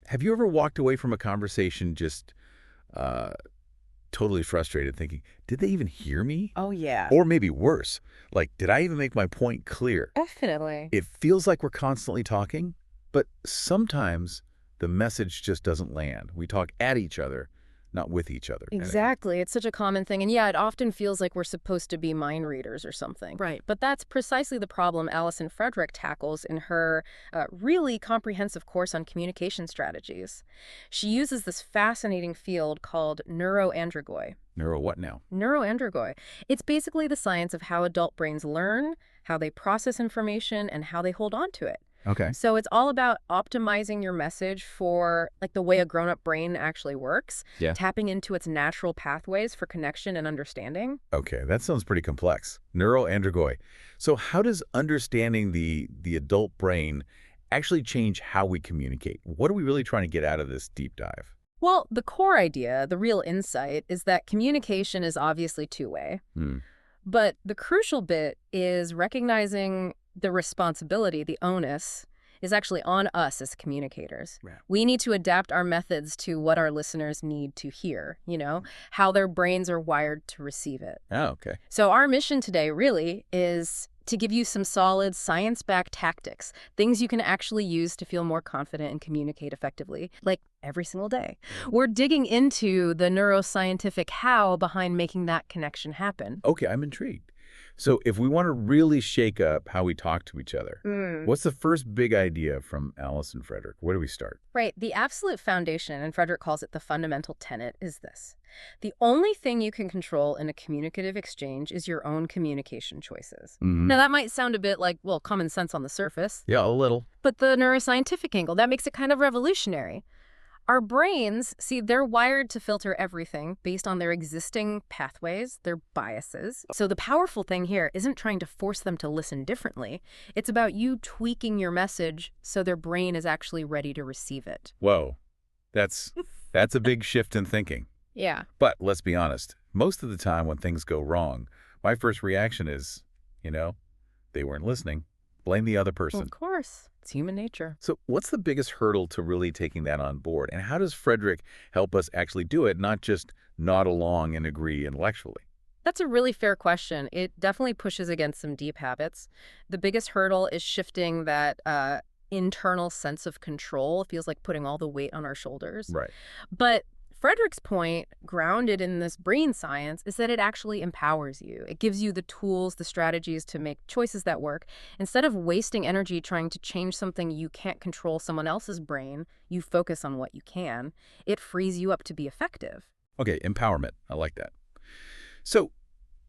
Have you ever walked away from a conversation just uh, totally frustrated, thinking, did they even hear me? Oh, yeah. Or maybe worse, like, did I even make my point clear? Definitely. It feels like we're constantly talking, but sometimes the message just doesn't land. We talk at each other, not with each other. Exactly. It's such a common thing. And yeah, it often feels like we're supposed to be mind readers or something. Right. But that's precisely the problem Allison Frederick tackles in her really comprehensive course on communication strategies. She uses this fascinating field called neuroandragogy. Neuro what now? Neuroandragogy. It's basically the science of how adult brains learn, how they process information, and how they hold on to it. Okay. So it's all about optimizing your message for like the way a grown-up brain actually works, Yeah. tapping into its natural pathways for connection and understanding. Okay, that sounds pretty complex. Neuroandragogy. So how does understanding the adult brain actually change how we communicate? What are we really trying to get out of this deep dive? Well, the core idea, the real insight, is that communication is obviously two-way. Hmm. But the crucial bit is recognizing the responsibility, the onus, is actually on us as communicators. Right. We need to adapt our methods to what our listeners need to hear, how their brains are wired to receive it. Oh, okay. So our mission today really is to give you some solid science-backed tactics, things you can actually use to feel more confident and communicate effectively, like every single day. We're digging into the neuroscientific how behind making that connection happen. Okay, I'm intrigued. So if we want to really shake up how we talk to each other, what's the first big idea from Allison Frederick? Where do we start? Right. The absolute foundation, and Frederick calls it the fundamental tenet, is this. The only thing you can control in a communicative exchange is your own communication choices. Now, that might sound a bit like, well, common sense on the surface. Yeah, a little. But the neuroscientific angle, that makes it kind of revolutionary. Our brains, see, they're wired to filter everything based on their existing pathways, their biases. So the powerful thing here isn't trying to force them to listen differently. It's about you tweaking your message so their brain is actually ready to receive it. Whoa, that's a big shift in thinking. Yeah. But let's be honest, most of the time when things go wrong, my first reaction is, they weren't listening. Blame the other person. Of course. It's human nature. So what's the biggest hurdle to really taking that on board? And how does Frederick help us actually do it, not just nod along and agree intellectually? That's a really fair question. It definitely pushes against some deep habits. The biggest hurdle is shifting that internal sense of control. It feels like putting all the weight on our shoulders. Right. But Frederick's point, grounded in this brain science, is that it actually empowers you. It gives you the tools, the strategies to make choices that work. Instead of wasting energy trying to change something you can't control someone else's brain, you focus on what you can. It frees you up to be effective. Okay, empowerment. I like that. So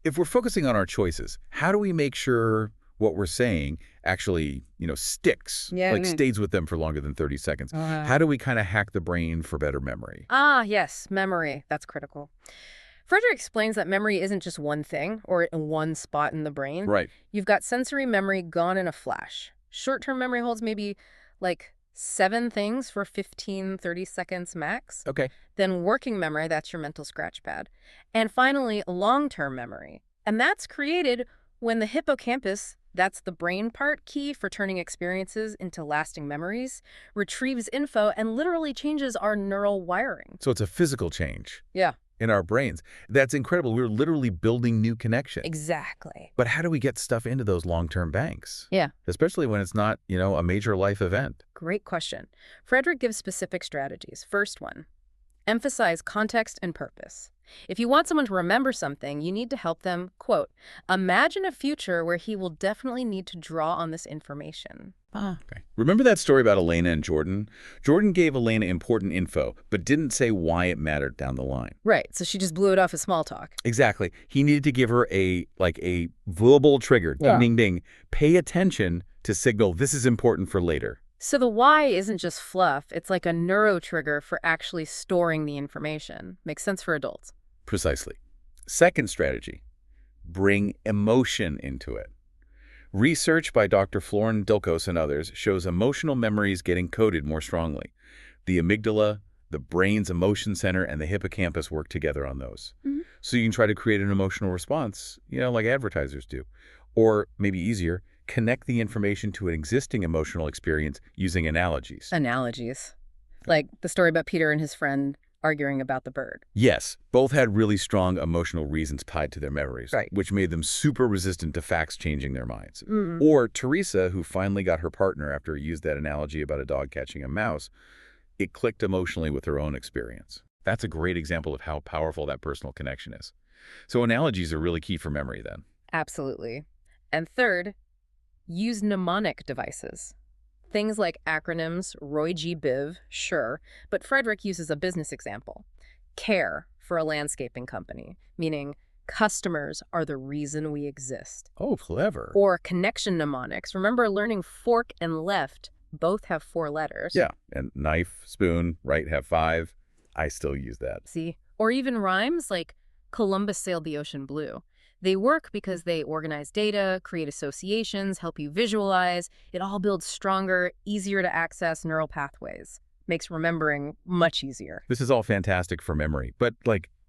if we're focusing on our choices, how do we make sure what we're saying actually, sticks, stays with them for longer than 30 seconds? How do we kind of hack the brain for better memory? Ah, yes, memory. That's critical. Frederick explains that memory isn't just one thing or in one spot in the brain. Right. You've got sensory memory gone in a flash. Short-term memory holds maybe like 7 things for 15, 30 seconds max. Okay. Then working memory, that's your mental scratch pad. And finally, long-term memory. And that's created when the hippocampus, that's the brain part key for turning experiences into lasting memories, retrieves info and literally changes our neural wiring. So it's a physical change. Yeah. In our brains. That's incredible. We're literally building new connections. Exactly. But how do we get stuff into those long-term banks? Yeah. Especially when it's not, a major life event. Great question. Frederick gives specific strategies. First one, emphasize context and purpose. If you want someone to remember something, you need to help them, quote, imagine a future where he will definitely need to draw on this information. Okay. Remember that story about Elena and Jordan? Jordan gave Elena important info, but didn't say why it mattered down the line. Right, so she just blew it off as small talk. Exactly. He needed to give her a verbal trigger. Ding, ding, ding. Pay attention to signal this is important for later. So the why isn't just fluff. It's like a neuro trigger for actually storing the information. Makes sense for adults. Precisely. Second strategy, bring emotion into it. Research by Dr. Florin Dilkos and others shows emotional memories get encoded more strongly. The amygdala, the brain's emotion center, and the hippocampus work together on those. So you can try to create an emotional response, like advertisers do. Or maybe easier, connect the information to an existing emotional experience using analogies. Analogies. Like the story about Peter and his friend arguing about the bird. Yes, both had really strong emotional reasons tied to their memories, Right. which made them super resistant to facts changing their minds. Mm. Or Teresa, who finally got her partner after he used that analogy about a dog catching a mouse, it clicked emotionally with her own experience. That's a great example of how powerful that personal connection is. So analogies are really key for memory then. Absolutely. And third, use mnemonic devices. Things like acronyms, Roy G. Biv, sure, but Frederick uses a business example. CARE for a landscaping company, meaning customers are the reason we exist. Oh, clever. Or connection mnemonics. Remember learning fork and left both have 4 letters. Yeah, and knife, spoon, right have 5. I still use that. See? Or even rhymes like Columbus sailed the ocean blue. They work because they organize data, create associations, help you visualize. It all builds stronger, easier to access neural pathways. Makes remembering much easier. This is all fantastic for memory, but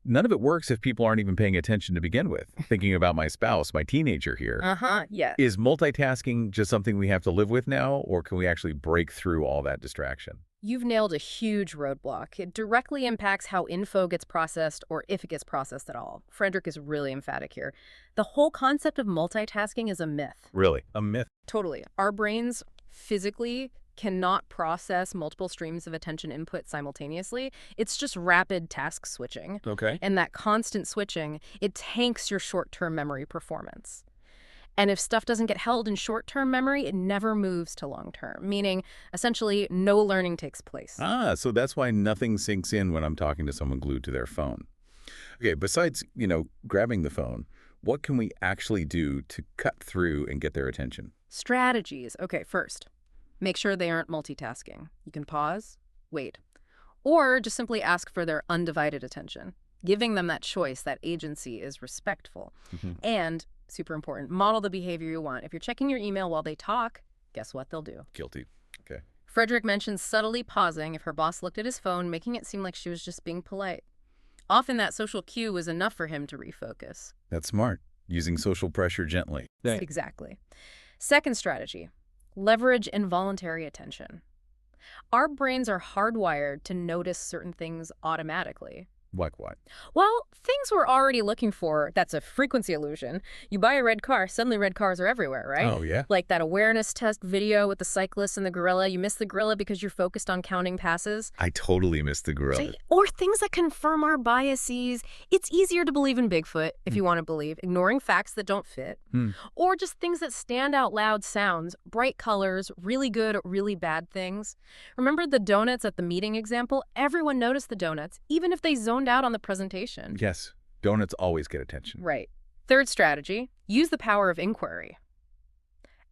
none of it works if people aren't even paying attention to begin with. Thinking about my spouse, my teenager here. Yeah. Is multitasking just something we have to live with now, or can we actually break through all that distraction? You've nailed a huge roadblock. It directly impacts how info gets processed or if it gets processed at all. Frederick is really emphatic here. The whole concept of multitasking is a myth. Really? A myth? Totally. Our brains physically cannot process multiple streams of attention input simultaneously. It's just rapid task switching. Okay. And that constant switching, it tanks your short-term memory performance. And if stuff doesn't get held in short-term memory, it never moves to long-term, meaning essentially no learning takes place. So that's why nothing sinks in when I'm talking to someone glued to their phone. Okay, besides, grabbing the phone, what can we actually do to cut through and get their attention? Strategies. Okay, first, make sure they aren't multitasking. You can pause, wait, or just simply ask for their undivided attention. Giving them that choice, that agency is respectful. And super important, model the behavior you want. If you're checking your email while they talk, guess what they'll do? Guilty. Okay. Frederick mentions subtly pausing if her boss looked at his phone, making it seem like she was just being polite. Often that social cue was enough for him to refocus. That's smart. Using social pressure gently. Exactly. Second strategy, leverage involuntary attention. Our brains are hardwired to notice certain things automatically. Like what? Well, things we're already looking for, that's a frequency illusion. You buy a red car, suddenly red cars are everywhere, right? Oh, yeah? Like that awareness test video with the cyclist and the gorilla. You miss the gorilla because you're focused on counting passes. I totally missed the gorilla. Right? Or things that confirm our biases. It's easier to believe in Bigfoot, if you want to believe, ignoring facts that don't fit. Or just things that stand out loud sounds, bright colors, really good, really bad things. Remember the donuts at the meeting example? Everyone noticed the donuts, even if they zoned out on the presentation. Yes. Donuts always get attention. Right. Third strategy, use the power of inquiry.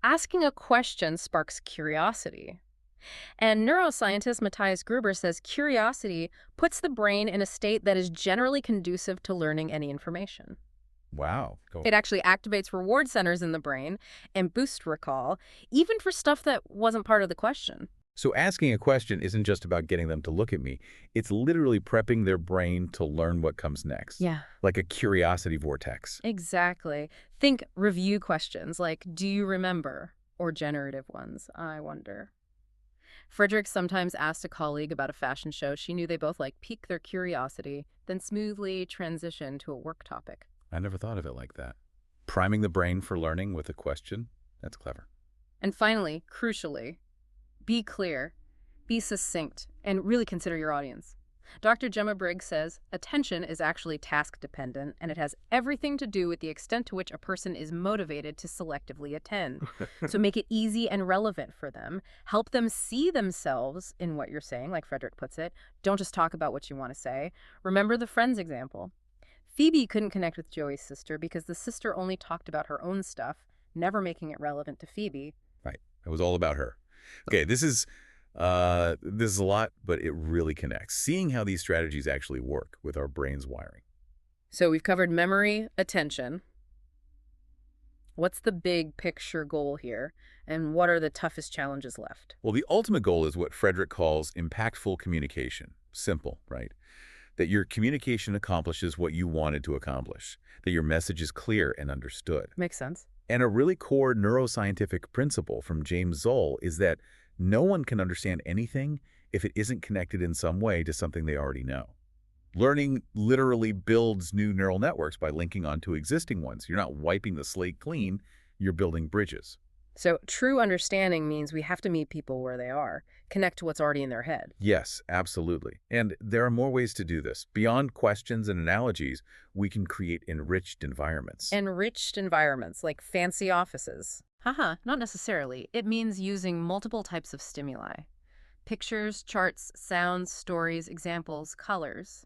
Asking a question sparks curiosity. And neuroscientist Matthias Gruber says curiosity puts the brain in a state that is generally conducive to learning any information. Wow. Cool. It actually activates reward centers in the brain and boosts recall, even for stuff that wasn't part of the question. So asking a question isn't just about getting them to look at me. It's literally prepping their brain to learn what comes next. Yeah. Like a curiosity vortex. Exactly. Think review questions like, do you remember? Or generative ones, I wonder. Frederick sometimes asked a colleague about a fashion show she knew they both piqued their curiosity, then smoothly transitioned to a work topic. I never thought of it like that. Priming the brain for learning with a question? That's clever. And finally, crucially, be clear, be succinct, and really consider your audience. Dr. Gemma Briggs says, attention is actually task-dependent, and it has everything to do with the extent to which a person is motivated to selectively attend. So make it easy and relevant for them. Help them see themselves in what you're saying, like Frederick puts it. Don't just talk about what you want to say. Remember the Friends example. Phoebe couldn't connect with Joey's sister because the sister only talked about her own stuff, never making it relevant to Phoebe. Right. It was all about her. Okay, this is a lot, but it really connects. Seeing how these strategies actually work with our brain's wiring. So we've covered memory, attention. What's the big picture goal here? And what are the toughest challenges left? Well, the ultimate goal is what Frederick calls impactful communication. Simple, right? That your communication accomplishes what you wanted to accomplish. That your message is clear and understood. Makes sense. And a really core neuroscientific principle from James Zoll is that no one can understand anything if it isn't connected in some way to something they already know. Learning literally builds new neural networks by linking onto existing ones. You're not wiping the slate clean, you're building bridges. So true understanding means we have to meet people where they are, connect to what's already in their head. Yes, absolutely. And there are more ways to do this. Beyond questions and analogies, we can create enriched environments. Enriched environments, like fancy offices. Haha, not necessarily. It means using multiple types of stimuli. Pictures, charts, sounds, stories, examples, colors.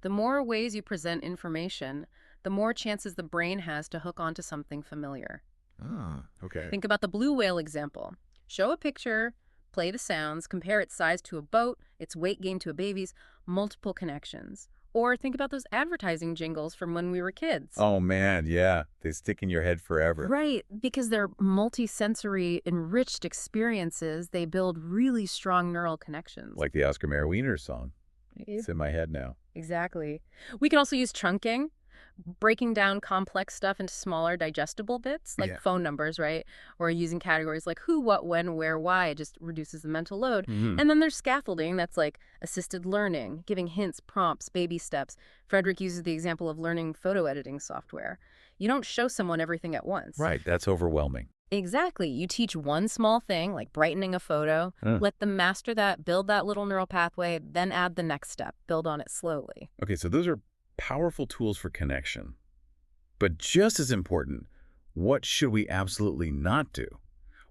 The more ways you present information, the more chances the brain has to hook onto something familiar. Ah, okay. Think about the blue whale example. Show a picture, play the sounds, compare its size to a boat, its weight gain to a baby's, multiple connections. Or think about those advertising jingles from when we were kids. Oh man, yeah. They stick in your head forever. Right, because they're multi-sensory, enriched experiences, they build really strong neural connections. Like the Oscar Mayer Wiener song. Yeah. It's in my head now. Exactly. We can also use chunking, breaking down complex stuff into smaller digestible bits, like Yeah. phone numbers, right? Or using categories like who, what, when, where, why. It just reduces the mental load. Mhm. And then there's scaffolding that's like assisted learning, giving hints, prompts, baby steps. Frederick uses the example of learning photo editing software. You don't show someone everything at once. Right, that's overwhelming. Exactly. You teach one small thing, like brightening a photo, let them master that, build that little neural pathway, then add the next step, build on it slowly. Okay, so those are powerful tools for connection. But just as important, what should we absolutely not do?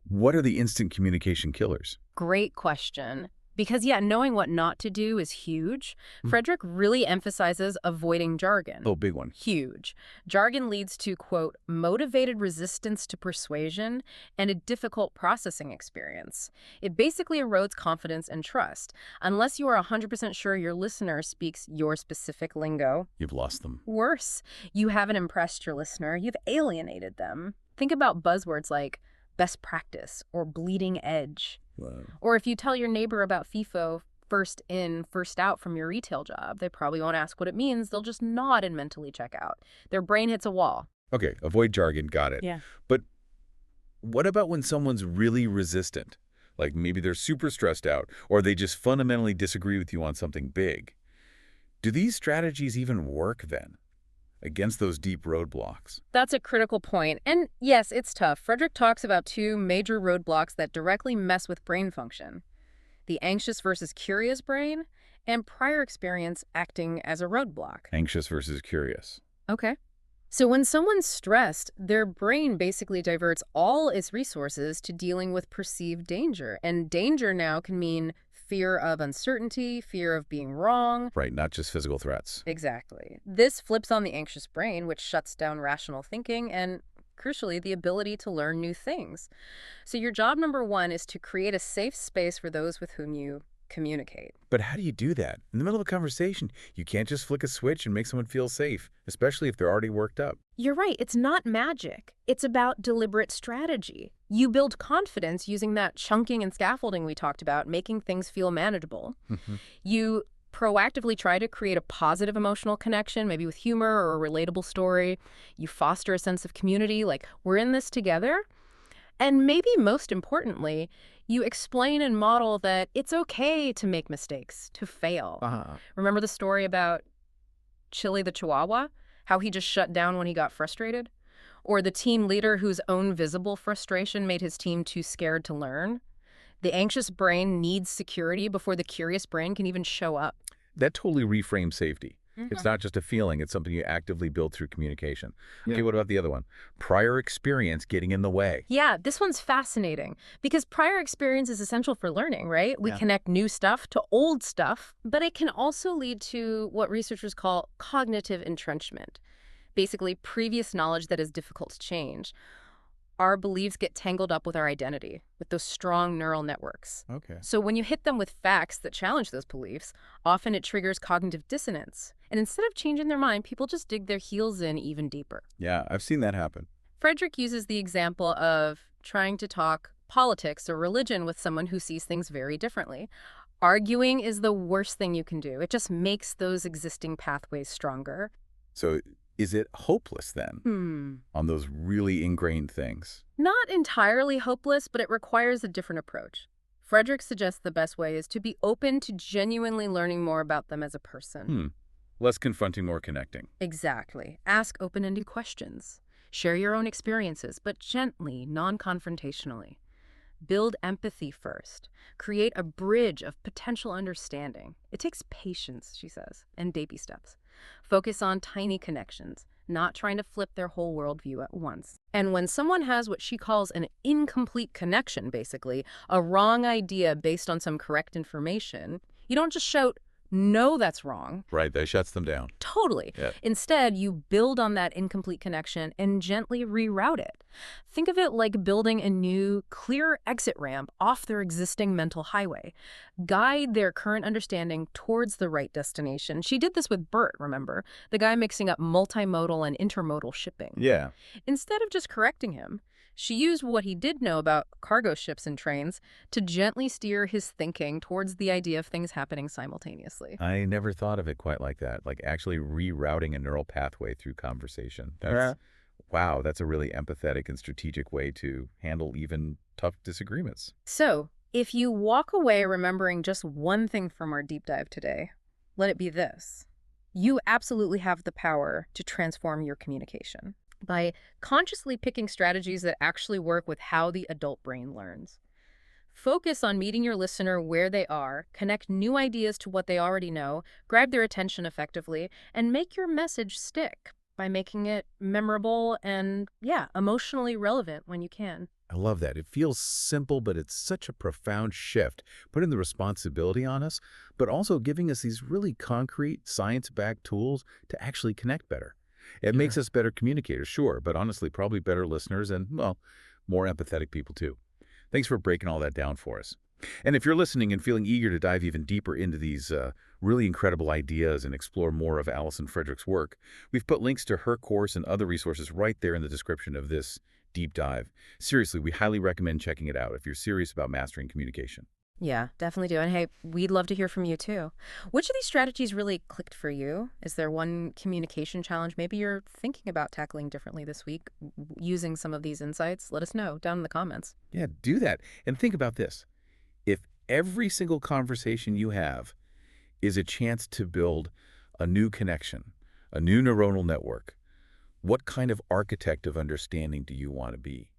What are the instant communication killers? Great question. Because, yeah, knowing what not to do is huge. Frederick really emphasizes avoiding jargon. Oh, big one. Huge. Jargon leads to, quote, motivated resistance to persuasion and a difficult processing experience. It basically erodes confidence and trust. Unless you are 100% sure your listener speaks your specific lingo. You've lost them. Worse, you haven't impressed your listener. You've alienated them. Think about buzzwords like best practice or bleeding edge. Wow. Or if you tell your neighbor about FIFO, first in, first out from your retail job, they probably won't ask what it means. They'll just nod and mentally check out. Their brain hits a wall. Okay, avoid jargon, got it. Yeah. But what about when someone's really resistant? Like maybe they're super stressed out, or they just fundamentally disagree with you on something big. Do these strategies even work then against those deep roadblocks? That's a critical point. And yes, it's tough. Frederick talks about two major roadblocks that directly mess with brain function: the anxious versus curious brain and prior experience acting as a roadblock. Anxious versus curious. Okay. So when someone's stressed, their brain basically diverts all its resources to dealing with perceived danger. And danger now can mean fear of uncertainty, fear of being wrong. Right, not just physical threats. Exactly. This flips on the anxious brain, which shuts down rational thinking and, crucially, the ability to learn new things. So your job number one is to create a safe space for those with whom you communicate. But how do you do that? In the middle of a conversation, you can't just flick a switch and make someone feel safe, especially if they're already worked up. You're right. It's not magic. It's about deliberate strategy. You build confidence using that chunking and scaffolding we talked about, making things feel manageable. You proactively try to create a positive emotional connection, maybe with humor or a relatable story. You foster a sense of community, like we're in this together. And maybe most importantly, you explain and model that it's okay to make mistakes, to fail. Remember the story about Chili the Chihuahua? How he just shut down when he got frustrated? Or the team leader whose own visible frustration made his team too scared to learn? The anxious brain needs security before the curious brain can even show up. That totally reframes safety. It's not just a feeling, it's something you actively build through communication. Okay, what about the other one? Prior experience getting in the way. Yeah, this one's fascinating because prior experience is essential for learning, right? We connect new stuff to old stuff, but it can also lead to what researchers call cognitive entrenchment. Basically, previous knowledge that is difficult to change. Our beliefs get tangled up with our identity, with those strong neural networks. Okay. So when you hit them with facts that challenge those beliefs, often it triggers cognitive dissonance. And instead of changing their mind, people just dig their heels in even deeper. Yeah, I've seen that happen. Frederick uses the example of trying to talk politics or religion with someone who sees things very differently. Arguing is the worst thing you can do. It just makes those existing pathways stronger. So is it hopeless then on those really ingrained things? Not entirely hopeless, but it requires a different approach. Frederick suggests the best way is to be open to genuinely learning more about them as a person. Less confronting, more connecting. Exactly. Ask open-ended questions. Share your own experiences, but gently, non-confrontationally. Build empathy first. Create a bridge of potential understanding. It takes patience, she says, and baby steps. Focus on tiny connections, not trying to flip their whole worldview at once. And when someone has what she calls an incomplete connection, basically, a wrong idea based on some correct information, you don't just shout, "No, that's wrong." Right, that shuts them down. Totally. Yeah. Instead, you build on that incomplete connection and gently reroute it. Think of it like building a new, clear exit ramp off their existing mental highway. Guide their current understanding towards the right destination. She did this with Bert, remember? The guy mixing up multimodal and intermodal shipping. Yeah. Instead of just correcting him, she used what he did know about cargo ships and trains to gently steer his thinking towards the idea of things happening simultaneously. I never thought of it quite like that, like actually rerouting a neural pathway through conversation. Wow, that's a really empathetic and strategic way to handle even tough disagreements. So, if you walk away remembering just one thing from our deep dive today, let it be this. You absolutely have the power to transform your communication by consciously picking strategies that actually work with how the adult brain learns. Focus on meeting your listener where they are, connect new ideas to what they already know, grab their attention effectively, and make your message stick by making it memorable and, emotionally relevant when you can. I love that. It feels simple, but it's such a profound shift, putting the responsibility on us, but also giving us these really concrete, science-backed tools to actually connect better. It makes us better communicators, sure, but honestly, probably better listeners and, well, more empathetic people too. Thanks for breaking all that down for us. And if you're listening and feeling eager to dive even deeper into these really incredible ideas and explore more of Allison Frederick's work, we've put links to her course and other resources right there in the description of this deep dive. Seriously, we highly recommend checking it out if you're serious about mastering communication. Yeah, definitely do. And hey, we'd love to hear from you too. Which of these strategies really clicked for you? Is there one communication challenge maybe you're thinking about tackling differently this week using some of these insights? Let us know down in the comments. Yeah, do that. And think about this. If every single conversation you have is a chance to build a new connection, a new neuronal network, what kind of architect of understanding do you want to be?